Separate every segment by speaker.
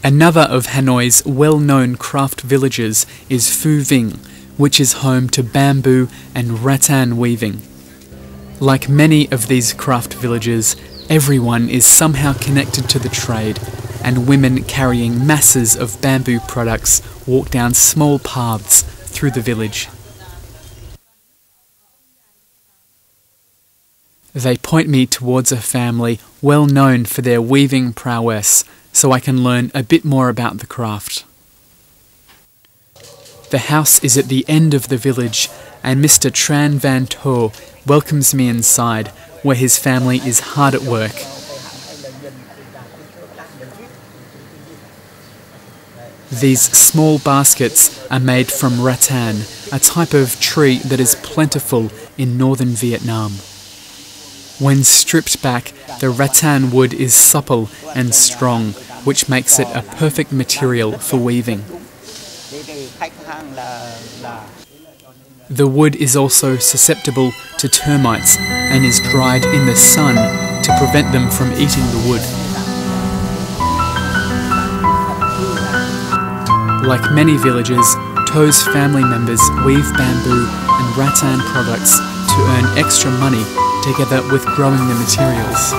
Speaker 1: Another of Hanoi's well-known craft villages is Phu Vinh, which is home to bamboo and rattan weaving. Like many of these craft villages, everyone is somehow connected to the trade, and women carrying masses of bamboo products walk down small paths through the village. They point me towards a family well known for their weaving prowess, so I can learn a bit more about the craft. The house is at the end of the village, and Mr. Tran Van To welcomes me inside, where his family is hard at work. These small baskets are made from rattan, a type of tree that is plentiful in northern Vietnam. When stripped back, the rattan wood is supple and strong, which makes it a perfect material for weaving. The wood is also susceptible to termites and is dried in the sun to prevent them from eating the wood. Like many villages, To's family members weave bamboo and rattan products to earn extra money together with growing the materials.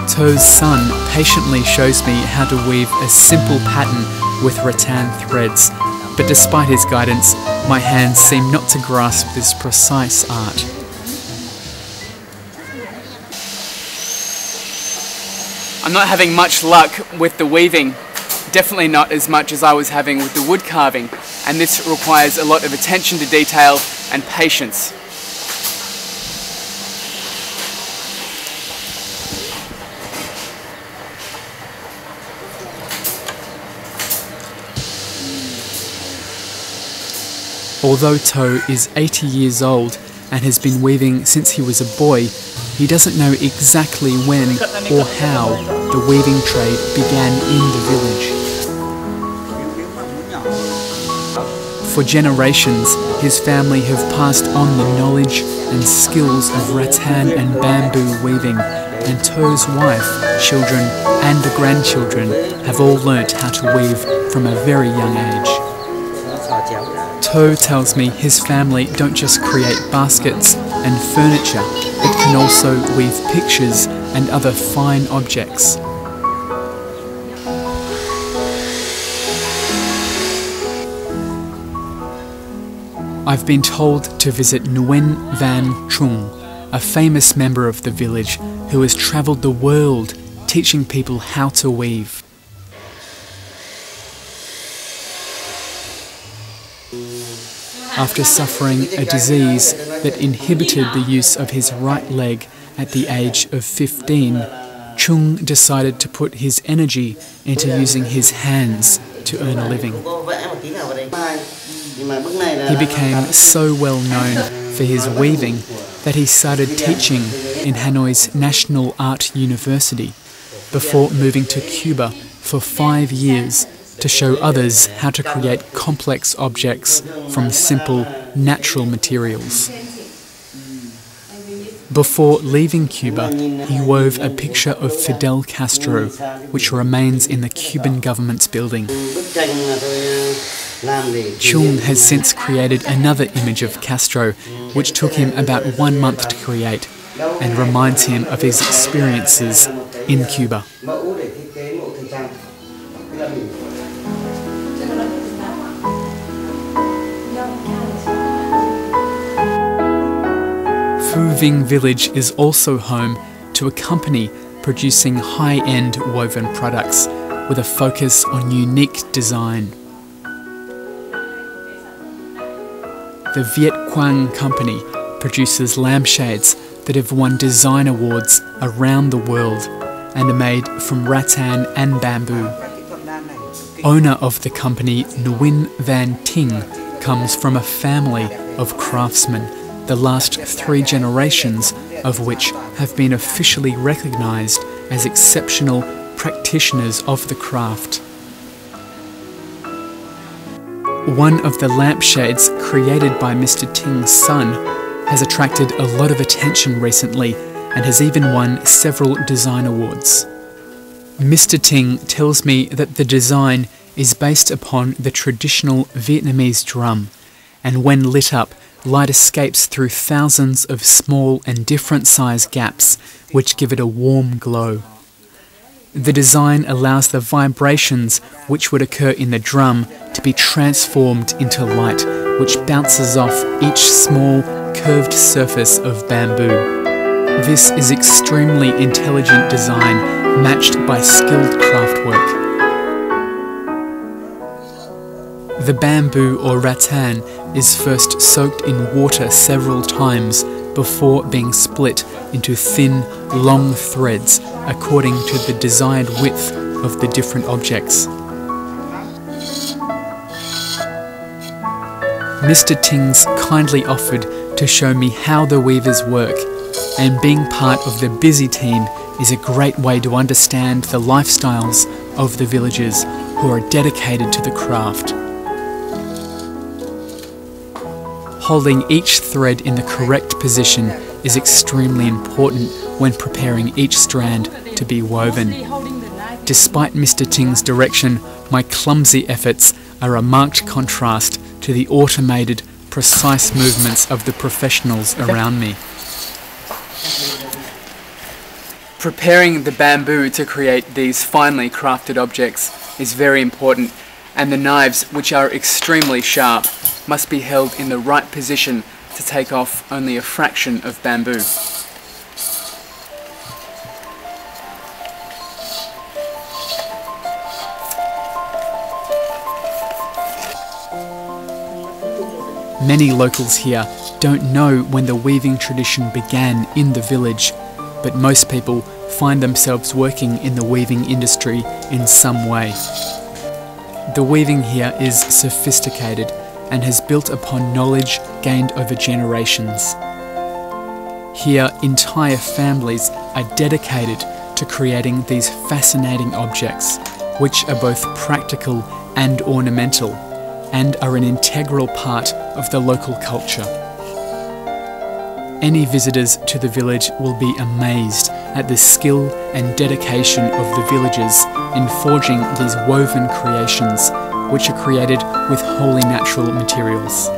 Speaker 1: To's son patiently shows me how to weave a simple pattern with rattan threads, but despite his guidance, my hands seem not to grasp this precise art. I'm not having much luck with the weaving, definitely not as much as I was having with the wood carving, and this requires a lot of attention to detail and patience. Although To is 80 years old and has been weaving since he was a boy, he doesn't know exactly when or how the weaving trade began in the village. For generations, his family have passed on the knowledge and skills of rattan and bamboo weaving, and To's wife, children and the grandchildren have all learnt how to weave from a very young age. To tells me his family don't just create baskets and furniture, but can also weave pictures and other fine objects. I've been told to visit Nguyen Van Trung, a famous member of the village who has travelled the world teaching people how to weave. After suffering a disease that inhibited the use of his right leg at the age of 15, Chung decided to put his energy into using his hands to earn a living. He became so well known for his weaving that he started teaching in Hanoi's National Art University before moving to Cuba for 5 years to show others how to create complex objects from simple, natural materials. Before leaving Cuba, he wove a picture of Fidel Castro, which remains in the Cuban government's building. Chung has since created another image of Castro, which took him about 1 month to create, and reminds him of his experiences in Cuba. Phu Vinh village is also home to a company producing high-end woven products with a focus on unique design. The Viet Quang company produces lampshades that have won design awards around the world and are made from rattan and bamboo. Owner of the company, Nguyen Van Ting, comes from a family of craftsmen the last 3 generations of which have been officially recognised as exceptional practitioners of the craft. One of the lampshades created by Mr. Ting's son has attracted a lot of attention recently and has even won several design awards. Mr. Ting tells me that the design is based upon the traditional Vietnamese drum, and when lit up, light escapes through thousands of small and different size gaps which give it a warm glow. The design allows the vibrations which would occur in the drum to be transformed into light, which bounces off each small, curved surface of bamboo. This is extremely intelligent design, matched by skilled craftwork. The bamboo or rattan is first soaked in water several times before being split into thin, long threads according to the desired width of the different objects. Mr. Ting's kindly offered to show me how the weavers work, and being part of the busy team is a great way to understand the lifestyles of the villagers who are dedicated to the craft. Holding each thread in the correct position is extremely important when preparing each strand to be woven. Despite Mr. Ting's direction, my clumsy efforts are a marked contrast to the automated, precise movements of the professionals around me. Preparing the bamboo to create these finely crafted objects is very important, and the knives, which are extremely sharp, must be held in the right position to take off only a fraction of bamboo. Many locals here don't know when the weaving tradition began in the village, but most people find themselves working in the weaving industry in some way. The weaving here is sophisticated and has built upon knowledge gained over generations. Here, entire families are dedicated to creating these fascinating objects, which are both practical and ornamental, and are an integral part of the local culture. Any visitors to the village will be amazed at the skill and dedication of the villagers in forging these woven creations, which are created with wholly natural materials.